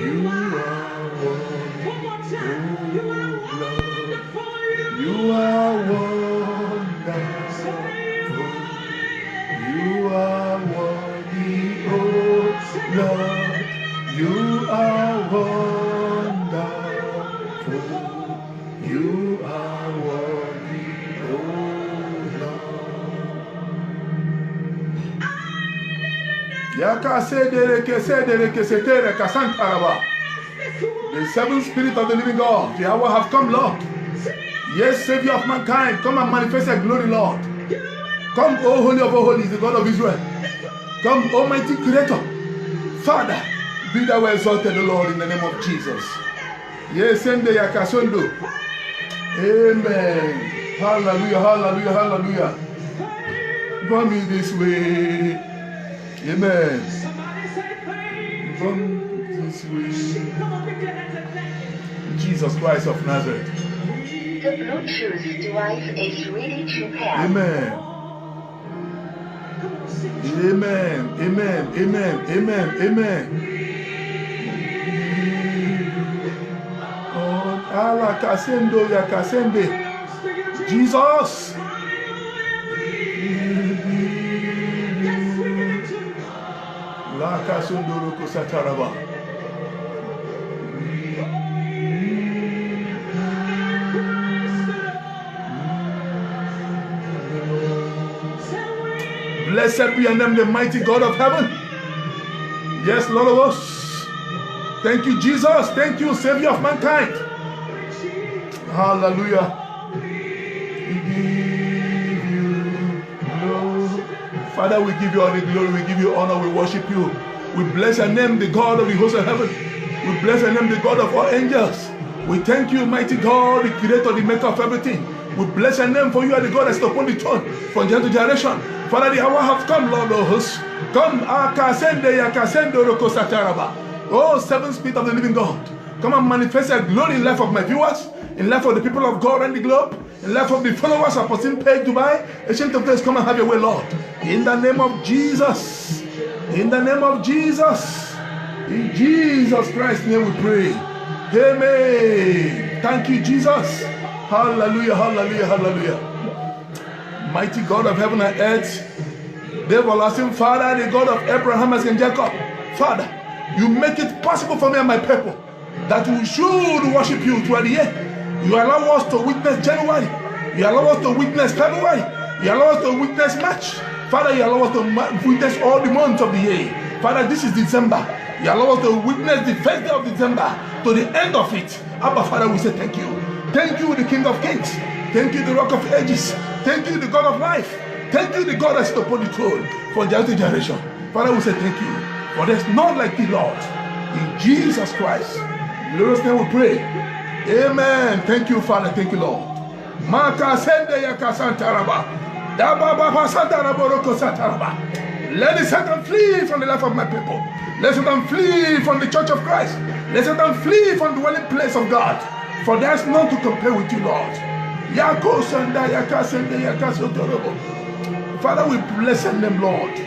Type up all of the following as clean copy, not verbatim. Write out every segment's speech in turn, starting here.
You are wonderful. You are wonderful. You are worthy, oh Lord. You are wonderful. You are worthy, oh Lord. Yaka sedereke sedereke setere kasantaraba. The seven spirit of the living God, the hour have come, Lord. Yes, Savior of mankind, come and manifest your glory, Lord. Come, O Holy of all holies, the God of Israel. Come, Almighty Creator. Father, be thou exalted, O Lord, in the name of Jesus. Yes, send the Yakasondo. Amen. Hallelujah, hallelujah, hallelujah. For me this way. Amen. From this way. Jesus Christ of Nazareth. The Bluetooth device is ready to pair. Amen. Amen. Amen. Amen. Amen. Amen. Oh, Allah kasendo ya kasende. Jesus. La kasendo roko sataraba. Blessed be your name, the mighty God of heaven. Yes, Lord of us. Thank you, Jesus. Thank you, Savior of mankind. Hallelujah. We give you glory. Father, we give you all the glory. We give you honor. We worship you. We bless your name, the God of the host of heaven. We bless your name, the God of all angels. We thank you, mighty God, the creator, the maker of everything. We bless your name, for you are the God that is upon the throne from generation to generation. Father, the hour has come, Lord of hosts. Come, oh, seven spirit of the living God. Come and manifest your glory in the life of my viewers, in the life of the people of God and the globe, in the life of the followers of Apostle Page Dubai. Ancient of days, come and have your way, Lord. In the name of Jesus. In the name of Jesus. In Jesus Christ's name we pray. Amen. Thank you, Jesus. Hallelujah, hallelujah, hallelujah. Mighty God of heaven and earth, the everlasting Father, the God of Abraham, Isaac, and Jacob. Father, you make it possible for me and my people that we should worship you throughout the year. You allow us to witness January. You allow us to witness February. You allow us to witness March. Father, you allow us to witness all the months of the year. Father, this is December. You allow us to witness the first day of December to the end of it. Abba, Father, we say thank you. Thank you, the King of Kings. Thank you, the Rock of Ages. Thank you, the God of life. Thank you, the God that sits upon the throne for generation to generation. Father, we say thank you. For there's none like the Lord. In Jesus Christ, in glorious name we pray. Amen. Thank you, Father. Thank you, Lord. Let the Satan flee from the life of my people. Let Satan flee from the church of Christ. Let Satan flee from the dwelling place of God. For there's none to compare with you, Lord. Father, we bless your name, Lord.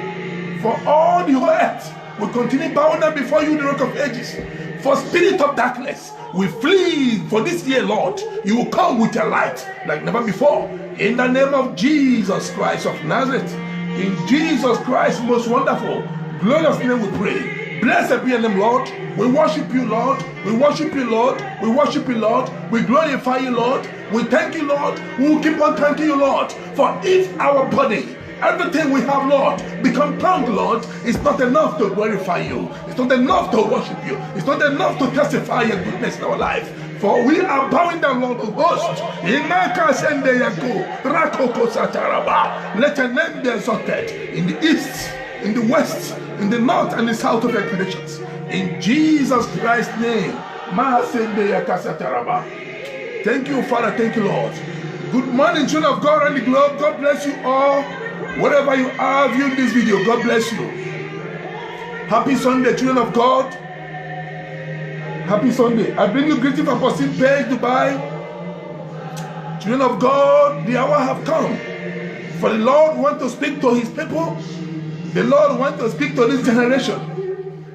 For all the earth, we continue bowing down before you, the Rock of Ages. For spirit of darkness, we flee for this year, Lord. You will come with your light like never before. In the name of Jesus Christ of Nazareth. In Jesus Christ's most wonderful, glorious name we pray. Blessed be your name, Lord. We worship you, Lord. We worship you, Lord. We worship you, Lord. We glorify you, Lord. We thank you, Lord. We will keep on thanking you, Lord. For if our body, everything we have, Lord, become tongue, Lord, it's not enough to glorify you. It's not enough to worship you. It's not enough to testify your goodness in our life. For we are bowing down, Lord of hosts. Let your name be exalted in the east, in the west, in the north, and the south of your creations. In Jesus Christ's name. Thank you, Father. Thank you, Lord. Good morning, children of God and the globe. God bless you all. Wherever you are viewing this video, God bless you. Happy Sunday, children of God. Happy Sunday. I bring you greeting from Apostle Page Dubai. Children of God, the hour have come. For the Lord wants to speak to his people. The Lord wants to speak to this generation.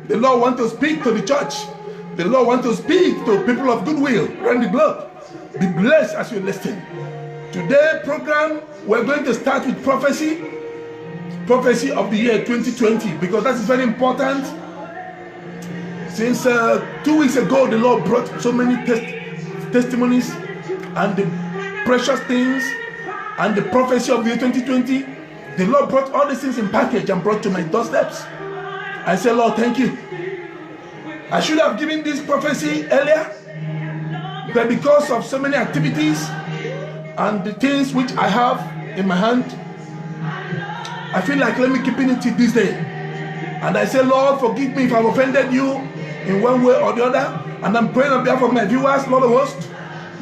The Lord wants to speak to the church. The Lord wants to speak to people of goodwill around the globe. Be blessed as you listen. Today's program, we're going to start with prophecy of the year 2020, because that is very important. Since 2 weeks ago, the Lord brought so many testimonies and the precious things and the prophecy of the year 2020. The Lord brought all these things in package and brought to my doorsteps. I said, Lord, thank you. I should have given this prophecy earlier, but because of so many activities and the things which I have in my hand, I feel like let me keep it till this day. And I say, Lord, forgive me if I've offended you in one way or the other. And I'm praying on behalf of my viewers, Lord of hosts,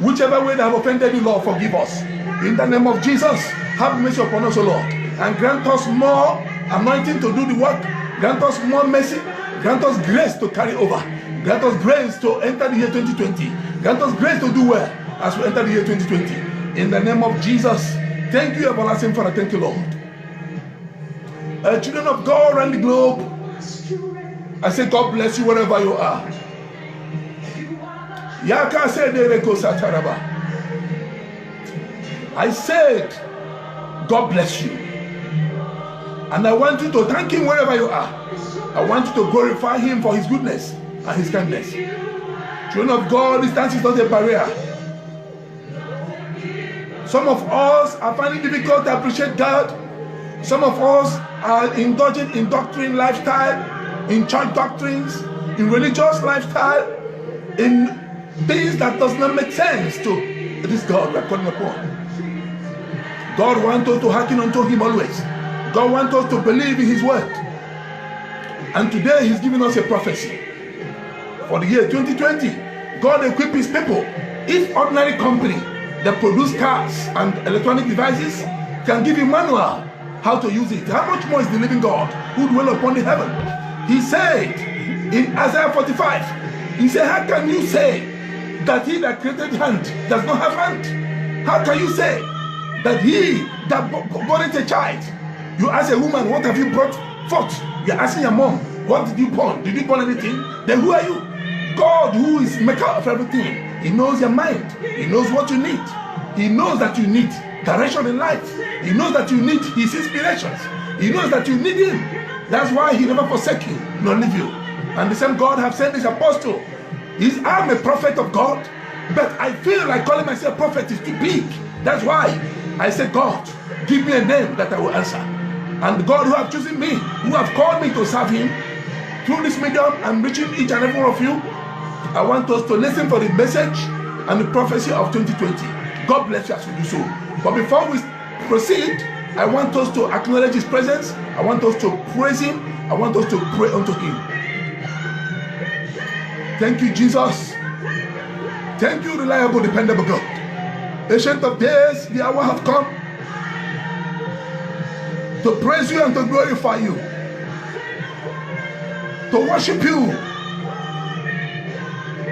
whichever way they have offended you, Lord, forgive us. In the name of Jesus, have mercy upon us, O Lord, and grant us more anointing to do the work. Grant us more mercy. Grant us grace to carry over. Grant us grace to enter the year 2020. Grant us grace to do well as we enter the year 2020. In the name of Jesus, thank you, everlasting Father. Thank you, Lord. Children of God around the globe, I say God bless you wherever you are. I said God bless you, and I want you to thank Him wherever you are. I want you to glorify Him for His goodness and His kindness. Children of God, distance is not a barrier. Some of us are finding it difficult to appreciate God. Some of us are indulging in doctrine lifestyle, in church doctrines, in religious lifestyle, in things that does not make sense to this God we are calling upon. God wants us to hearken unto Him always. God wants us to believe in His word. And today He's giving us a prophecy for the year 2020. God equipped His people. If ordinary company that produce cars and electronic devices can give you manual how to use it, how much more is the living God who dwell upon the heaven? He said in Isaiah 45, He said, how can you say that He that created hand does not have hand? How can you say that He that brought a child? You ask a woman, what have you brought forth? You're asking your mom, what did you born? Did you born anything? Then who are you? God, who is maker of everything. He knows your mind. He knows what you need. He knows that you need direction in life. He knows that you need His inspirations. He knows that you need Him. That's why He never forsake you nor leave you. And the same God have sent His apostle. I'm a prophet of God, but I feel like calling myself prophet is too big. That's why I said, God, give me a name that I will answer. And God who have chosen me, who have called me to serve Him, through this medium, I'm reaching each and every one of you. I want us to listen for the message and the prophecy of 2020. God bless you as we do so. But before we proceed, I want us to acknowledge His presence. I want us to praise Him. I want us to pray unto Him. Thank you, Jesus. Thank you, reliable, dependable God. Ancient of days, the hour have come to praise you and to glorify you, to worship you,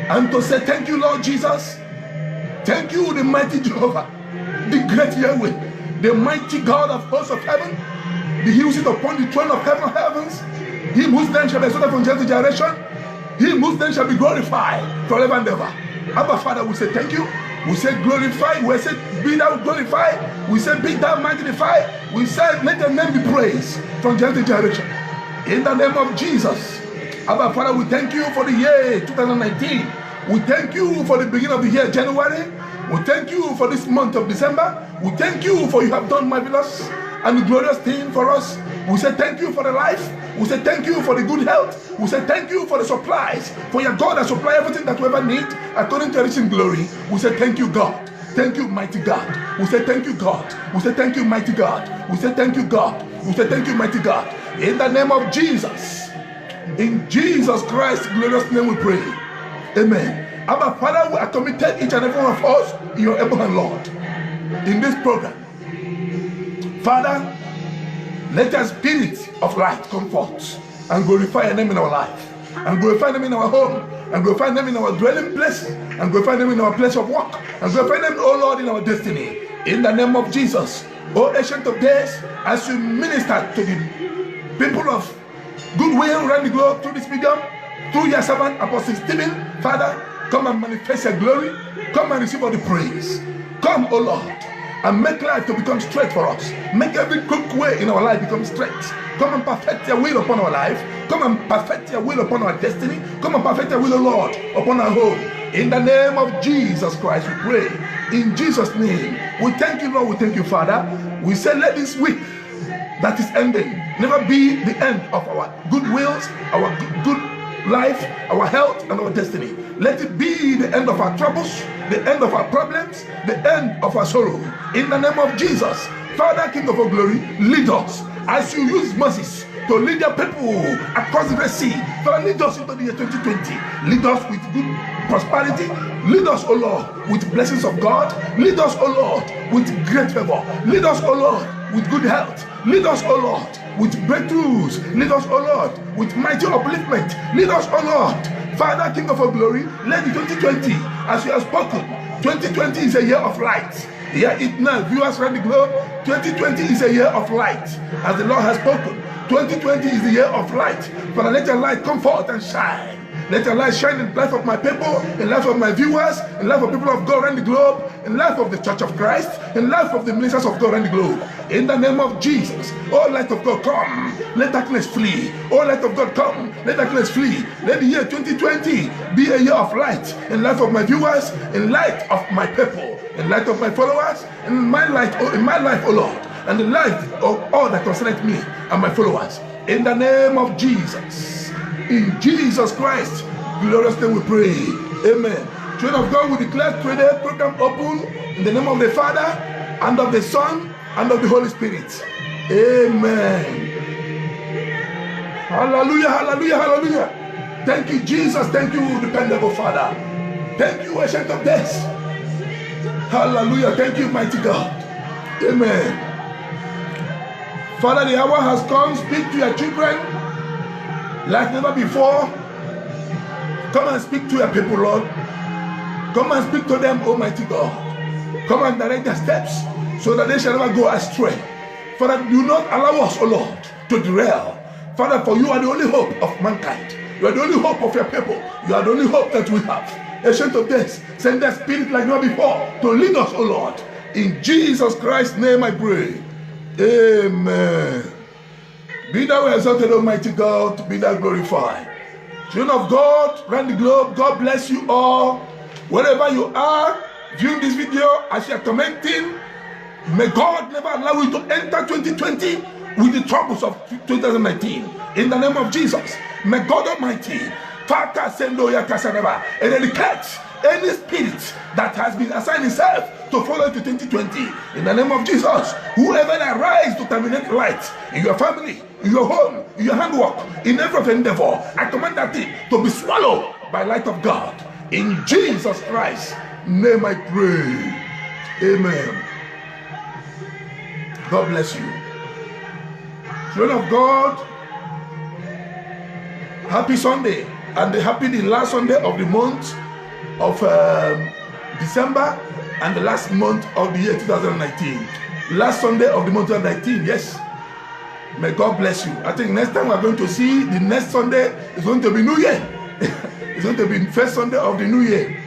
and to say thank you, Lord Jesus. Thank you, the mighty Jehovah, the great Yahweh, the mighty God of hosts of heaven, the He who sits upon the throne of heavens, Him whose name shall be exalted from generation to generation, Him whose name shall be glorified forever and ever. Abba Father, we say thank you. We say glorify. We say be thou glorified. We say be thou magnified. We say let your name be praised from generation to generation. In the name of Jesus. Abba Father, we thank you for the year 2019. We thank you for the beginning of the year, January. We thank you for this month of December. We thank you for you have done marvelous and glorious thing for us. We say thank you for the life. We say thank you for the good health. We say thank you for the supplies. For your God that supply everything that we ever need according to His glory. We say thank you, God. Thank you, mighty God. We say thank you, God. We say thank you, mighty God. We say thank you, God. We say thank you, mighty God. In the name of Jesus. In Jesus Christ's glorious name we pray. Amen. Abba Father, we are committed each and every one of us in your able hand, Lord. In this program, Father, let your spirit of light come forth and glorify your name in our life, and glorify them in our home, and glorify them in our dwelling place, and glorify them in our place of work, and glorify them, oh Lord, in our destiny. In the name of Jesus, O Ancient of Days, as you minister to the people of goodwill around the globe through this medium, through your servant Apostle Stephen. Father, come and manifest your glory. Come and receive all the praise. Come, O Lord, and make life to become straight for us. Make every crooked way in our life become straight. Come and perfect your will upon our life. Come and perfect your will upon our destiny. Come and perfect your will, O Lord, upon our home. In the name of Jesus Christ, we pray. In Jesus' name, we thank you, Lord. We thank you, Father. We say, let this week that is ending never be the end of our good wills, our good life, our health, and our destiny. Let it be the end of our troubles, the end of our problems, the end of our sorrow. In the name of Jesus, Father, King of all glory, lead us as you use Moses to lead your people across the Red Sea. Father, lead us into the year 2020. Lead us with good prosperity. Lead us, O Lord, with blessings of God. Lead us, O Lord, with great favor. Lead us, O Lord, with good health. Lead us, O Lord, with breakthroughs. Lead us, O Lord, with mighty upliftment. Lead us, O Lord, Father, King of all glory, let the 2020, as you have spoken, 2020 is a year of light. Hear it now, viewers around the globe. 2020 is a year of light, as the Lord has spoken. 2020 is the year of light. Father, let your light come forth and shine. Let your light shine in the life of my people, in the life of my viewers, in the life of people of God around the globe, in the life of the Church of Christ, in the life of the ministers of God around the globe. In the name of Jesus, oh light of God, come. Let darkness flee. Oh light of God, come. Let darkness flee. Let the year 2020 be a year of light in the life of my viewers, in light of my people, in light of my followers, in my life, oh Lord, and the life of all that concerns me and my followers. In the name of Jesus. In Jesus Christ, glorious name we pray. Amen. Children of God, we declare today program open in the name of the Father and of the Son and of the Holy Spirit. Amen. Hallelujah, hallelujah, hallelujah. Thank you, Jesus. Thank you, dependable Father. Thank you, Ancient of Days. Hallelujah. Thank you, mighty God. Amen. Father, the hour has come. Speak to your children like never before. Come and speak to your people, Lord. Come and speak to them, Almighty God. Come and direct their steps so that they shall never go astray. Father, do not allow us, O Lord, to derail. Father, for you are the only hope of mankind. You are the only hope of your people. You are the only hope that we have. Ancient of Days, send that spirit like never before to lead us, O Lord. In Jesus Christ's name I pray. Amen. Be thou exalted, Almighty God, be thou glorified. Children of God, around the globe, God bless you all. Wherever you are, viewing this video, as you are commenting, may God never allow you to enter 2020 with the troubles of 2019. In the name of Jesus, may God Almighty, eradicate any spirit that has been assigned itself to follow to 2020. In the name of Jesus, whoever arise to terminate light in your family, in your home, in your handwork, in every endeavor, I command that thing to be swallowed by light of God. In Jesus Christ's name I pray. Amen. God bless you. Children of God, happy Sunday, and the last Sunday of the month of December and the last month of the year 2019. Last Sunday of the month of 2019, yes. May God bless you. I think next time we're going to see the next Sunday is going to be New Year. It's going to be the first Sunday of the New Year.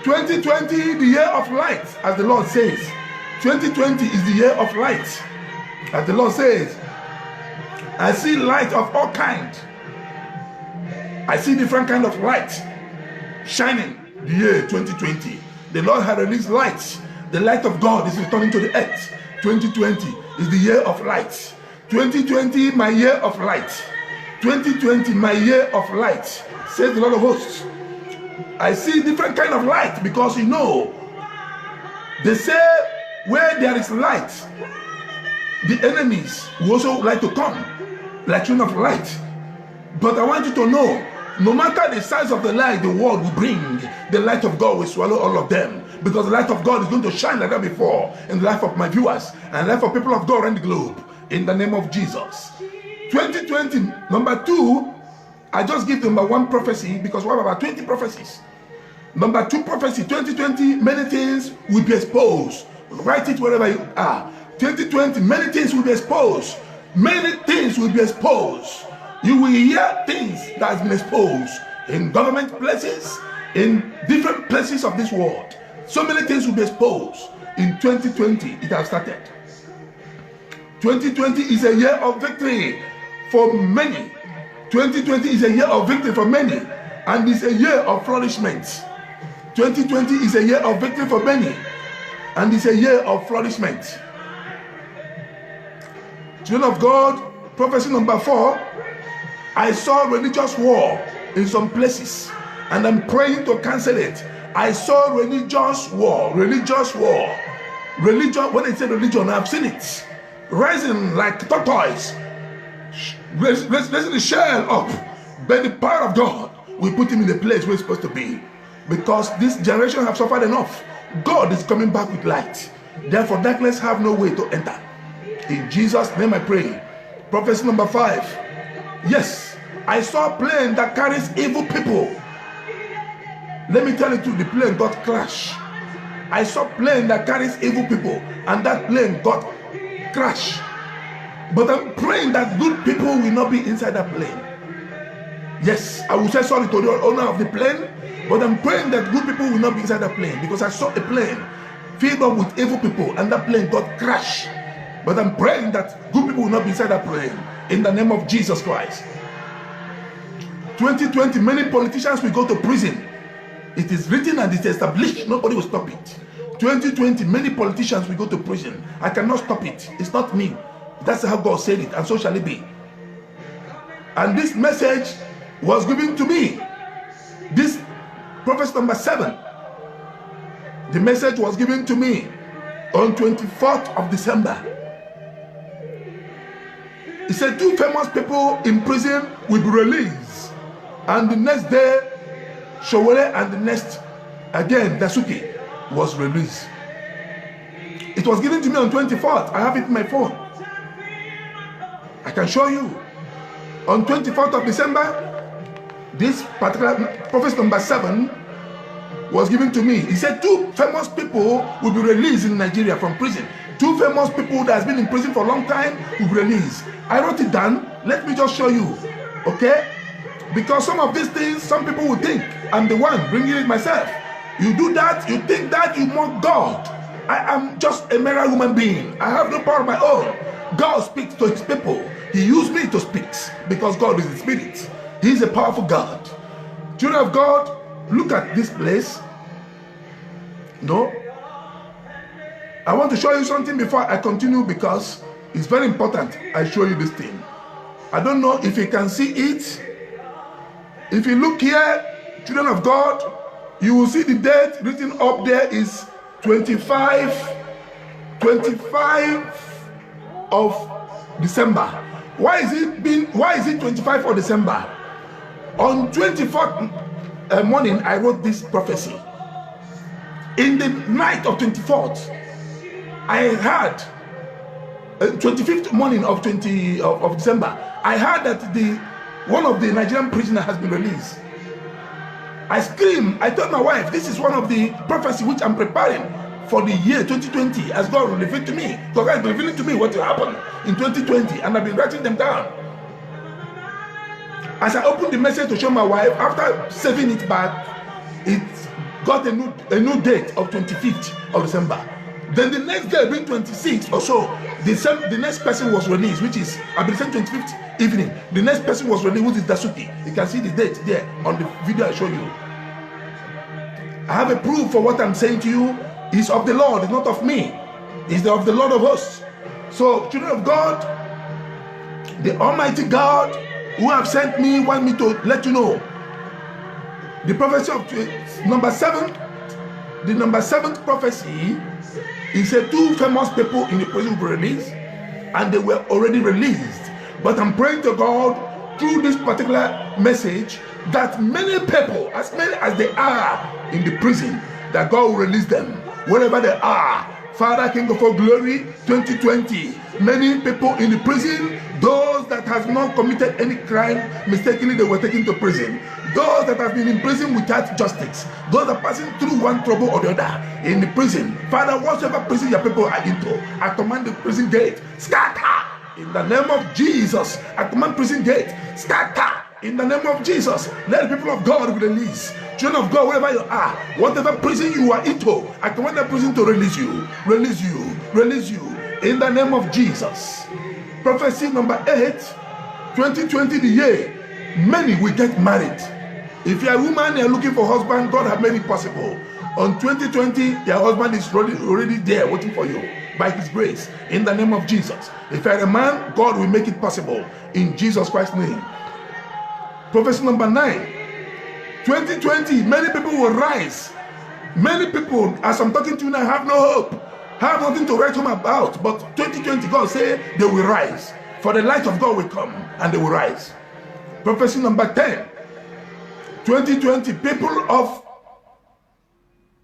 2020, the year of light, as the Lord says. 2020 is the year of light, as the Lord says. I see light of all kinds. I see different kind of light shining the year 2020. The Lord had released light. The light of God is returning to the earth. 2020 is the year of light. 2020, my year of light. 2020, my year of light, says the Lord of hosts. I see different kind of light because they say where there is light, the enemies will also like to come, like children of light. But I want you to know, no matter the size of the light the world will bring, the light of God will swallow all of them. Because the light of God is going to shine like that before in the life of my viewers and the life of people of God around the globe. In the name of Jesus. 2020, number 2, I just give number 1 prophecy because we have about 20 prophecies. Number 2 prophecy, 2020, many things will be exposed. Write it wherever you are. 2020, many things will be exposed. Many things will be exposed. You will hear things that has been exposed in government places, in different places of this world. So many things will be exposed. In 2020, it has started. 2020 is a year of victory for many. 2020 is a year of victory for many, and it's a year of flourishment. 2020 is a year of victory for many, and it's a year of flourishment. Children of God, prophecy number 4, I saw religious war in some places, and I'm praying to cancel it. I saw religious war. Religion, when I say religion, I've seen it rising like tortoise, raising the shell up. By the power of God, we put him in the place where he's supposed to be. Because this generation have suffered enough. God is coming back with light. Therefore, darkness have no way to enter. In Jesus' name I pray. Prophecy number 5. Yes, I saw a plane that carries evil people. Let me tell you too, the plane got crashed. I saw a plane that carries evil people, and that plane got crashed. But I'm praying that good people will not be inside that plane. Yes, I will say sorry to the owner of the plane, but I'm praying that good people will not be inside that plane, because I saw a plane filled up with evil people, and that plane got crashed. But I'm praying that good people will not be inside that plane, in the name of Jesus Christ. 2020, many politicians will go to prison. It is written and it's established. Nobody will stop it. 2020, many politicians will go to prison. I cannot stop it. It's not me. That's how God said it, and so shall it be. And this message was given to me. This prophecy number 7. The message was given to me on 24th of December. He said 2 famous people in prison will be released. And the next day, Showore, and the next, again, Dasuki was released. It was given to me on 24th. I have it in my phone. I can show you. On 24th of December, this particular prophecy number 7 was given to me. He said 2 famous people will be released in Nigeria from prison. 2 famous people that has been in prison for a long time will be released. I wrote it down. Let me just show you. Okay? Because some of these things, some people will think I'm the one bringing it myself. You do that, you think that, you mock God. I am just a mere human being. I have no power of my own. God speaks to his people. He used me to speak, because God is the Spirit. He is a powerful God. Children of God, look at this place. No? I want to show you something before I continue, because it's very important I show you this thing. I don't know if you can see it. If you look here, children of God, you will see the date written up there is 25 of December. Why is it 25 of December? On 24th morning, I wrote this prophecy. In the night of 24th, I heard 25th morning of December, I heard that one of the Nigerian prisoners has been released. I screamed. I told my wife, this is one of the prophecies which I'm preparing for the year 2020, as God will reveal to me. God has been revealing to me what will happen in 2020, and I've been writing them down. As I opened the message to show my wife, after saving it back, it got a new date of 25th of December. Then the next day, being 26th or so, the next person was released, which is, I believe, 25th evening. The next person was released, which is Dasuki. You can see the date there on the video I show you. I have a proof for what I'm saying to you. It's of the Lord, it's not of me. It's of the Lord of hosts. So, children of God, the Almighty God who have sent me want me to let you know the prophecy of number 7. The number 7th prophecy. He said 2 famous people in the prison were released, and they were already released. But I'm praying to God through this particular message that many people, as many as they are in the prison, that God will release them wherever they are. Father, King of all glory, 2020, many people in the prison, those that have not committed any crime, mistakenly they were taken to prison. Those that have been in prison without justice, those that are passing through one trouble or the other in the prison. Father, whatever prison your people are into, I command the prison gate, scatter. In the name of Jesus, I command prison gate, scatter. In the name of Jesus, let the people of God be released. Children of God, wherever you are, whatever prison you are into, I command that prison to release you. Release you. Release you. In the name of Jesus. Prophecy number 8, 2020, the year, many will get married. If you're a woman and you're looking for a husband, God has made it possible. On 2020, your husband is already there waiting for you by His grace. In the name of Jesus. If you're a man, God will make it possible. In Jesus Christ's name. Prophecy number 9. 2020, many people will rise. Many people, as I'm talking to you now, have no hope, have nothing to write home about. But 2020, God say they will rise. For the light of God will come and they will rise. Prophecy number 10. 2020, people of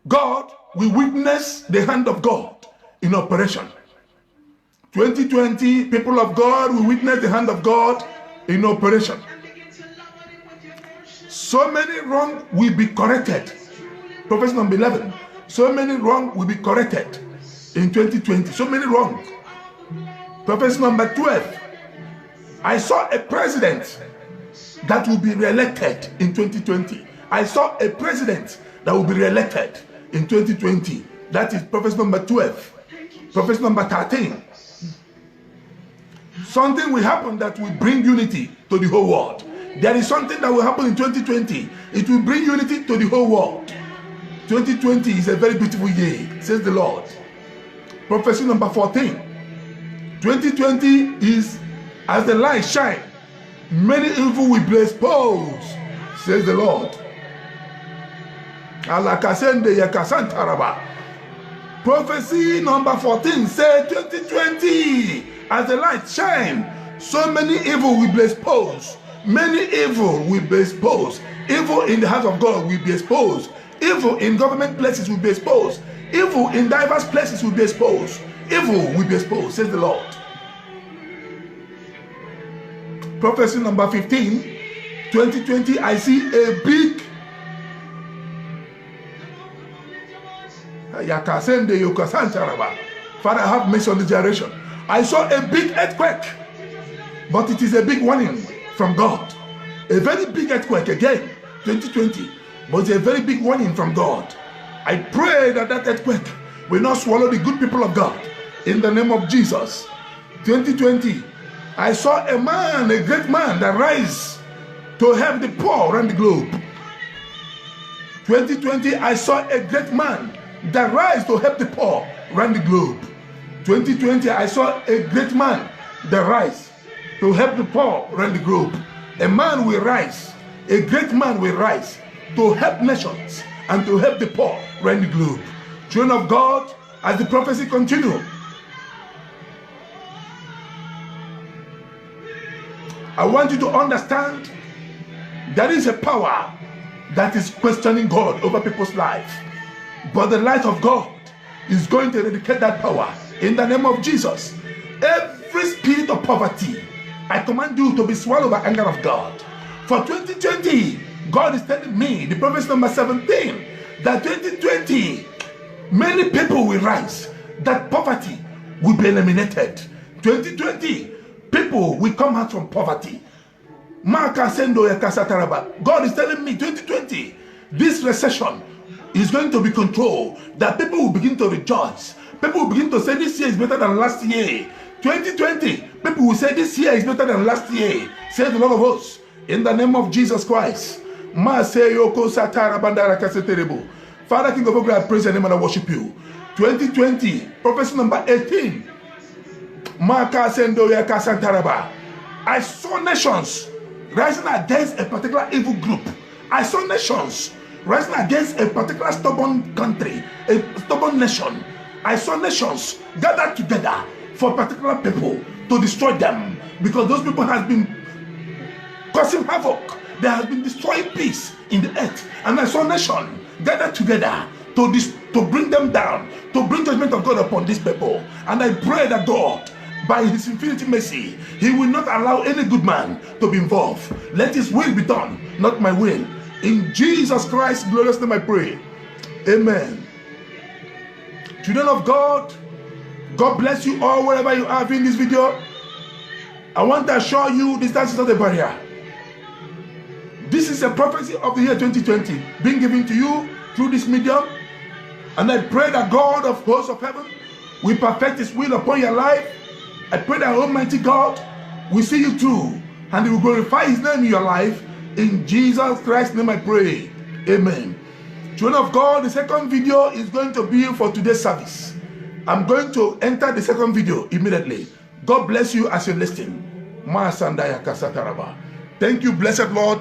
God will witness the hand of God in operation. 2020, people of God will witness the hand of God in operation. So many wrong will be corrected. Prophecy number 11. So many wrong will be corrected in 2020. So many wrong. Prophecy number 12. I saw a president that will be re-elected in 2020. I saw a president that will be re-elected in 2020. That is prophecy number 12. Prophecy number 13. Something will happen that will bring unity to the whole world. There is something that will happen in 2020. It will bring unity to the whole world. 2020 is a very beautiful year, says the Lord. Prophecy number 14. 2020 is as the light shine, many evil will be exposed, says the Lord. Prophecy number 14 says 2020, as the light shine, so many evil will be exposed. Many evil will be exposed. Evil in the house of God will be exposed. Evil in government places will be exposed. Evil in diverse places will be exposed. Evil will be exposed, says the Lord. Prophecy number 15, 2020, I see a big Father, have mercy on this generation. I saw a big earthquake, but it is a big warning from God. A very big earthquake again, 2020, but a very big warning from God. I pray that that earthquake will not swallow the good people of God in the name of Jesus. 2020, I saw a man, a great man that rise to help the poor around the globe. 2020, I saw a great man that rise to help the poor around the globe. 2020, I saw a great man that rise to help the poor around the globe. A man will rise, a great man will rise to help nations and to help the poor around the globe. Children of God, as the prophecy continues, I want you to understand there is a power that is questioning God over people's life. But the light of God is going to eradicate that power in the name of Jesus. Every spirit of poverty, I command you to be swallowed by anger of God. For 2020, God is telling me, the prophecy number 17, that 2020, many people will rise, that poverty will be eliminated. 2020, people will come out from poverty. God is telling me 2020, this recession is going to be controlled, that people will begin to rejoice. People will begin to say this year is better than last year. 2020, people will say this year is better than last year, says the Lord of hosts, in the name of Jesus Christ. Father, King of glory, I praise your name and I worship you. 2020, prophecy number 18. I saw nations rising against a particular evil group. I saw nations rising against a particular stubborn country, a stubborn nation. I saw nations gathered together for particular people to destroy them, because those people have been causing havoc. They have been destroying peace in the earth. And I saw nations gathered together to bring them down, to bring judgment of God upon these people. And I pray that God, by His infinite mercy, He will not allow any good man to be involved. Let His will be done, not my will. In Jesus Christ's glorious name I pray. Amen. Children of God, God bless you all wherever you are in this video. I want to assure you distance is not a barrier. This is a prophecy of the year 2020 being given to you through this medium. And I pray that God of hosts of heaven will perfect his will upon your life. I pray that Almighty God will see you through and he will glorify his name in your life. In Jesus Christ's name I pray. Amen. Children of God, the second video is going to be for today's service. I'm going to enter the second video immediately. God bless you as you listen. Thank you, blessed Lord.